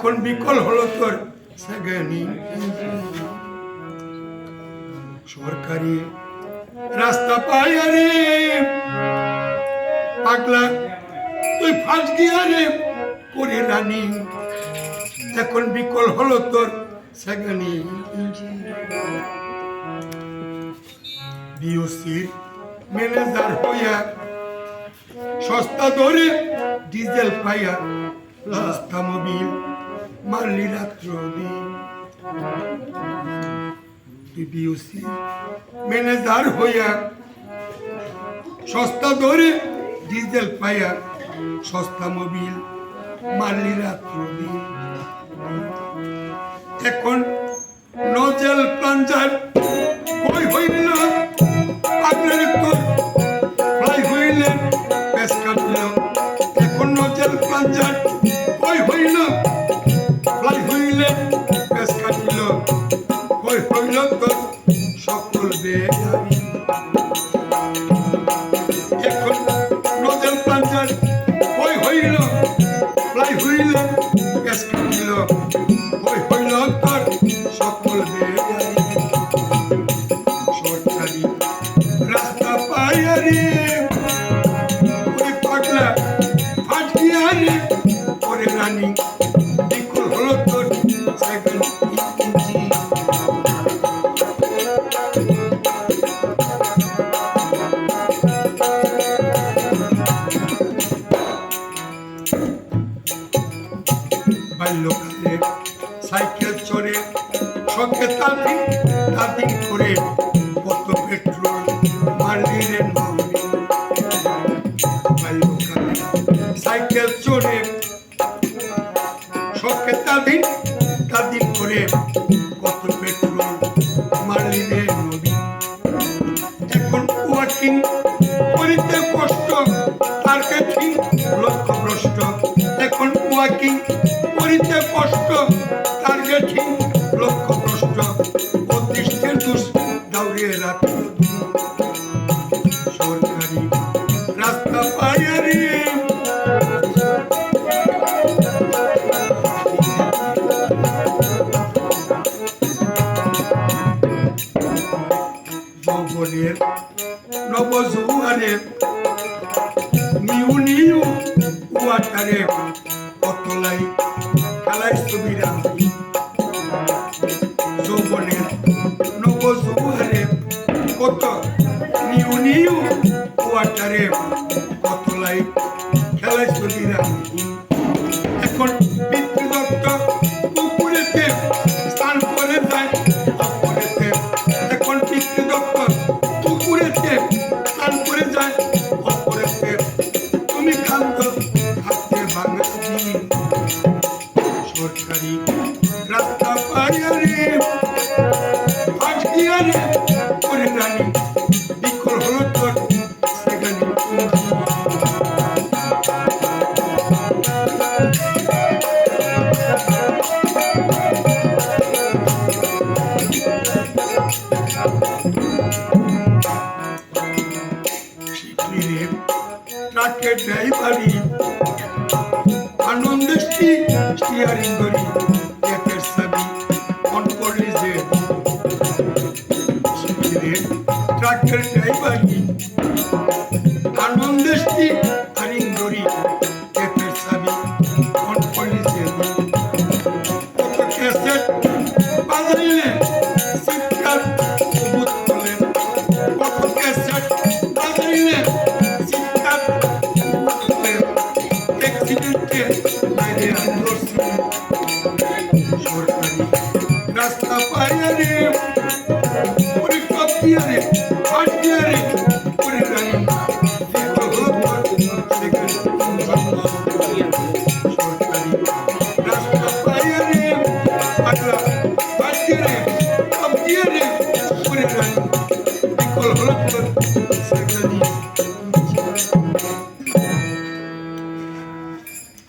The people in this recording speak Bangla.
এখন বিকল হলো তোর সেকেন্ড সরকারি রাস্তা পাই আরে পাগলা তুই ফার্স্ট গিয়ারে করে রানি এখন বিকল হলো তোর সেকেন্ড বিওসির ম্যানেজার হইয়া সস্তা দরে ডিজেল পাইয়া সস্তা মোবিল মারলি রাত্র দিন তুই বিওসি ম্যানেজার হইয়া সস্তা দরে ডিজেল পাইয়া সস্তা মোবিল মারলি রাত্র দিন এখন নজেল প্লাঞ্জার কই হইল আপনার তোর ফ্লাই হইলে পেস কাটল এখন নজেল প্লাঞ্জার কই হইল ফ্লাই হইলে পেস কাটল কই হইল তোর সকল বেদারি এখন নজেল প্লাঞ্জার কই হইল ফ্লাই হইলে পেস কাটল কই হইল তোর সকল বেদারি সরকারি রাস্তা পাইয়ারি ওই পাগলা ফাটিয়ারি ওরে রানী বিকল হলো তোর সেকেন্ড ইঞ্চি বাল্যকালে সাইকেল চড়ে শখে তাদি তাদি করে কত পেট্রোল মারলি রে নবী বাল্যকালে সাইকেল চড়ে শখে তাদি তাদি করে কত পেট্রোল মারলি রে নবী এখন ওয়াকিং করিতে কষ্ট তার কাছে লক্ষ্য ভ্রষ্ট এখন ওয়াকিং করিতে কষ্ট তার কাছে লক্ষ্য ভ্রষ্ট অদৃষ্টের দোষ দাউড়িয়ে রাখল সরকারি রাস্তা পাইয়ারি যৌবনের নবজুয়ারে নিউ নিউ ওয়াটারে কতলাই খেলাই ছবিরা যৌবনের নবজুয়ারে কত নিউ নিউ ওয়াটারে কতলাই খেলাই ছবিরা এখন পিতৃদত্ত পুকুরেতে স্নান করে যায় অপরেতে এখন পিতৃদত্ত পুকুরেতে স্নান করে যায় অপরেতে তুমি কান্দ হাতে ভাঙা সরকারি রাস্তা পাইয়ারি ফার্স্ট গিয়ারে করে রানী বিকল হলো তোর সেকেন্ড ট্রাকের ড্রাইভারি আনন্দ স্টিয়ারিং ধরি একের সাবি অন করলি যে ট্রাকের ড্রাইভারি আনন্দ স্টিয়ারিং ধরি একের সাবি অন করলি যে কত ক্যাসেট বাজাইলে সিটকার সবুজ বলে কত ক্যাসেট বাজাইলে সিটকার অ্যাক্সিডেন্টে বাইরে আন্দোলন সরকারি রাস্তা পাইয়ারে পরীক্ষা দিয়ারে